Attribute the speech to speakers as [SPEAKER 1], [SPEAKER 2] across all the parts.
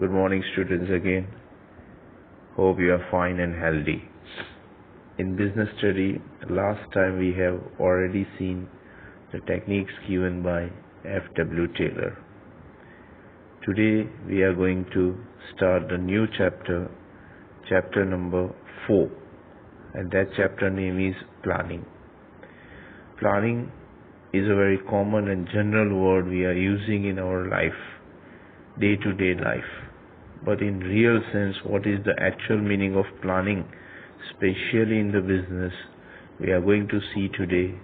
[SPEAKER 1] Good morning, students again. Hope you are fine and healthy. In business study, last time we have already seen the techniques given by F.W. Taylor. Today we are going to start the new chapter, chapter number 4, and that chapter name is planning. Planning is a very common and general word we are using in our life, day-to-day life. But in real sense, what is the actual meaning of planning, especially in the business, we are going to see today,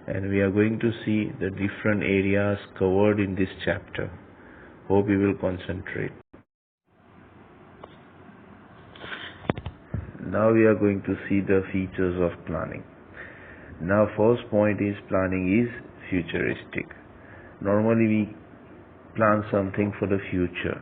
[SPEAKER 1] and we are going to see the different areas covered in this chapter. Hope you will concentrate. Now we are going to see the features of planning. Now first point is planning is futuristic. Normally we plan something for the future.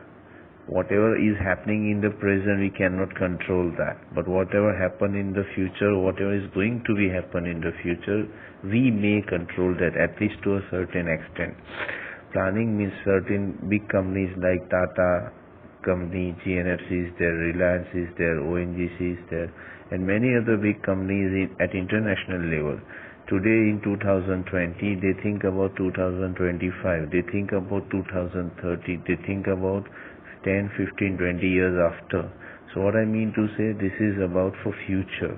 [SPEAKER 1] Whatever is happening in the present, we cannot control that. But whatever happen in the future, whatever is going to be happen in the future, we may control that, at least to a certain extent. Planning means certain big companies like Tata company, GNFC is there, Reliance is there, ONGC is there, and many other big companies at international level. Today in 2020, they think about 2025, they think about 2030, they think about 10, 15, 20 years after. So what I mean to say, this is about for future.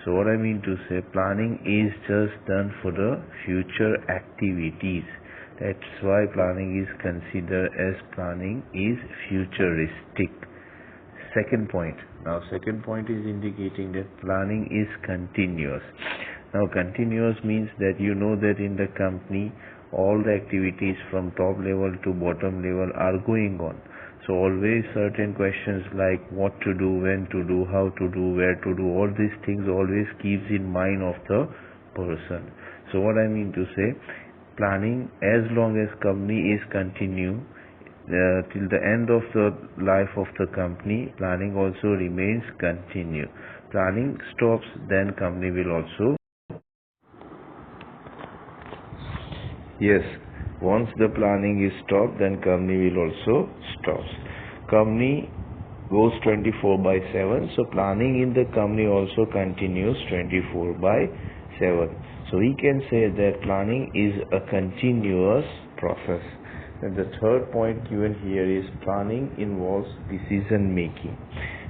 [SPEAKER 1] So what I mean to say, planning is just done for the future activities. That's why planning is considered as planning is futuristic. Second point. Now second point is indicating that planning is continuous. Now continuous means that you know that in the company all the activities from top level to bottom level are going on. So always certain questions like what to do, when to do, how to do, where to do, all these things always keeps in mind of the person. So what I mean to say, planning as long as company is continue till the end of the life of the company, planning also remains continue. Planning stops, then company will also. Yes, once the planning is stopped, then company will also stops. Company goes 24/7, so planning in the company also continues 24/7. So we can say that planning is a continuous process. And the third point given here is planning involves decision making.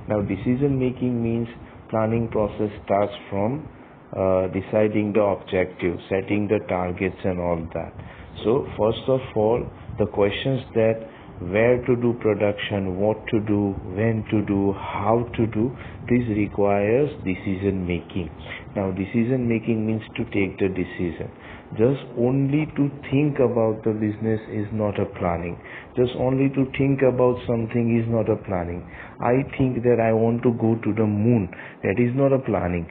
[SPEAKER 1] Now decision making means planning process starts from deciding the objective, setting the targets and all that. So first of all, the questions that where to do production, what to do, when to do, how to do, this requires decision making. Now decision making means to take the decision. Just only to think about the business is not a planning. Just only to think about something is not a planning. I think that I want to go to the moon. That is not a planning.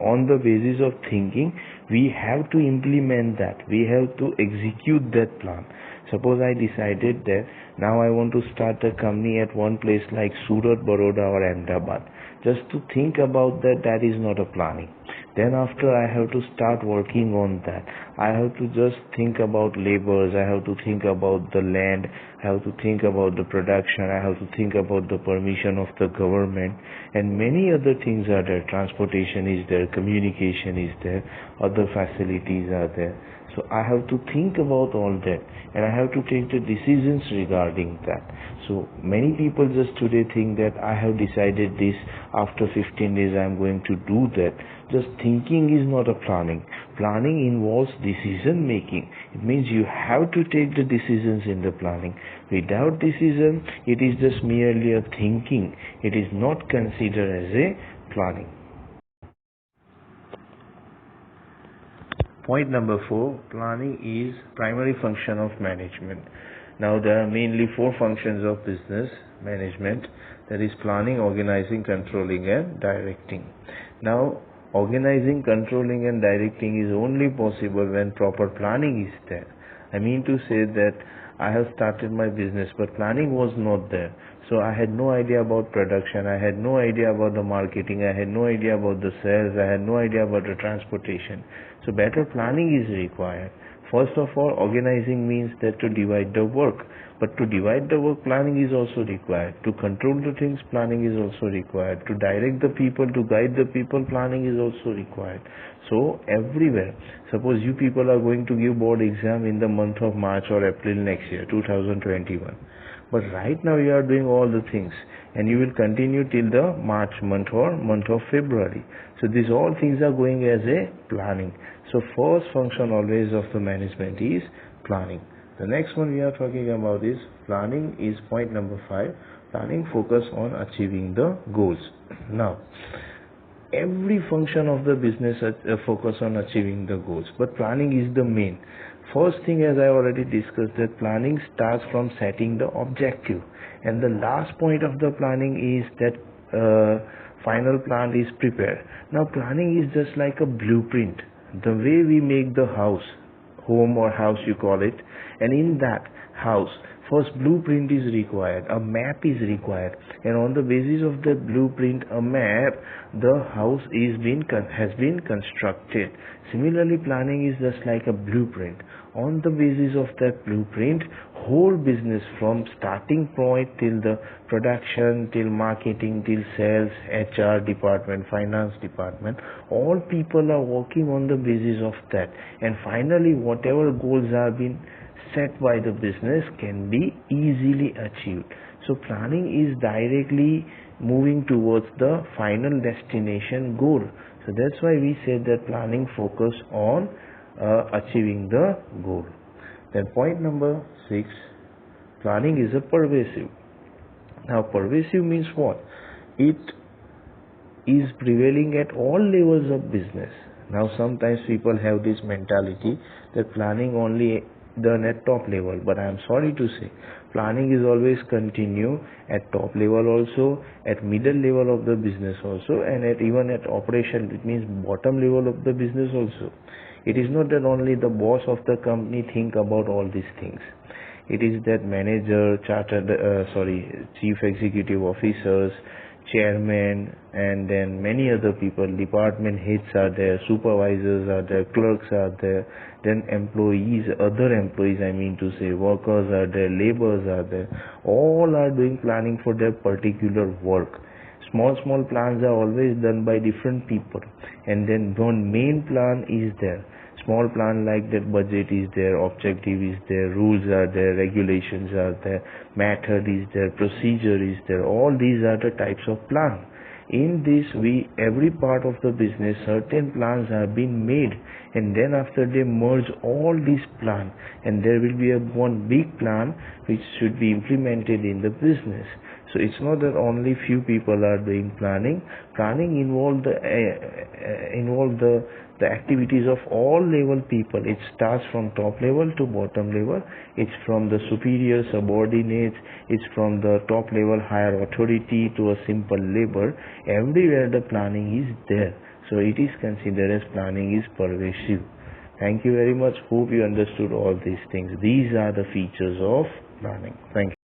[SPEAKER 1] On the basis of thinking, we have to implement that. We have to execute that plan. Suppose I decided that now I want to start a company at one place like Surat, Baroda or Ahmedabad. Just to think about that, that is not a planning. Then after I have to start working on that. I have to just think about labors, I have to think about the land, I have to think about the production, I have to think about the permission of the government, and many other things are there. Transportation is there, communication is there, other facilities are there. So I have to think about all that, and I have to take the decisions regarding that. So many people just today think that I have decided this, after 15 days I am going to do that. Just thinking is not a planning. Planning involves decision making. It means you have to take the decisions in the planning. Without decision, it is just merely a thinking. It is not considered as a planning. Point number 4, planning is primary function of management. Now there are mainly 4 functions of business management, that is planning, organizing, controlling and directing. Now organizing, controlling and directing is only possible when proper planning is there. I mean to say that I have started my business but planning was not there. So I had no idea about production, I had no idea about the marketing, I had no idea about the sales, I had no idea about the transportation. So better planning is required. First of all, organizing means that to divide the work. But to divide the work, planning is also required. To control the things, planning is also required. To direct the people, to guide the people, planning is also required. So everywhere, suppose you people are going to give board exam in the month of March or April next year, 2021. But right now you are doing all the things and you will continue till the March month or month of February. So these all things are going as a planning. So first function always of the management is planning. The next one we are talking about is planning is point number 5. Planning focus on achieving the goals. Now, every function of the business focus on achieving the goals, but planning is the main. First thing, as I already discussed, that planning starts from setting the objective, and the last point of the planning is that final plan is prepared. Now planning is just like a blueprint, the way we make the house, home or house you call it, and in that house first blueprint is required, a map is required, and on the basis of the blueprint, a map, the house has been constructed. Similarly, planning is just like a blueprint. On the basis of that blueprint, whole business from starting point till the production, till marketing, till sales, HR department, finance department, all people are working on the basis of that, and finally whatever goals are being set by the business can be easily achieved. So planning is directly moving towards the final destination goal. So that's why we said that planning focus on achieving the goal. Then point number 6, planning is a pervasive. Now pervasive means what? It is prevailing at all levels of business. Now sometimes people have this mentality that planning only done at top level, but I am sorry to say planning is always continue at top level also, at middle level of the business also, and even at operation, it means bottom level of the business also. It is not that only the boss of the company think about all these things. It is that manager, chief executive officers, chairman, and then many other people, department heads are there, supervisors are there, clerks are there, then employees, other employees I mean to say, workers are there, laborers are there, all are doing planning for their particular work. Small plans are always done by different people, and then one main plan is there. Small plan like that budget is there, objective is there, rules are there, regulations are there, method is there, procedure is there. All these are the types of plan. In this, every part of the business, certain plans have been made, and then after they merge all these plans, and there will be one big plan which should be implemented in the business. So it's not that only few people are doing planning. Planning involves the activities of all level people. It starts from top level to bottom level. It's from the superior subordinates. It's from the top level higher authority to a simple labor. Everywhere the planning is there. So it is considered as planning is pervasive. Thank you very much. Hope you understood all these things. These are the features of planning. Thank you.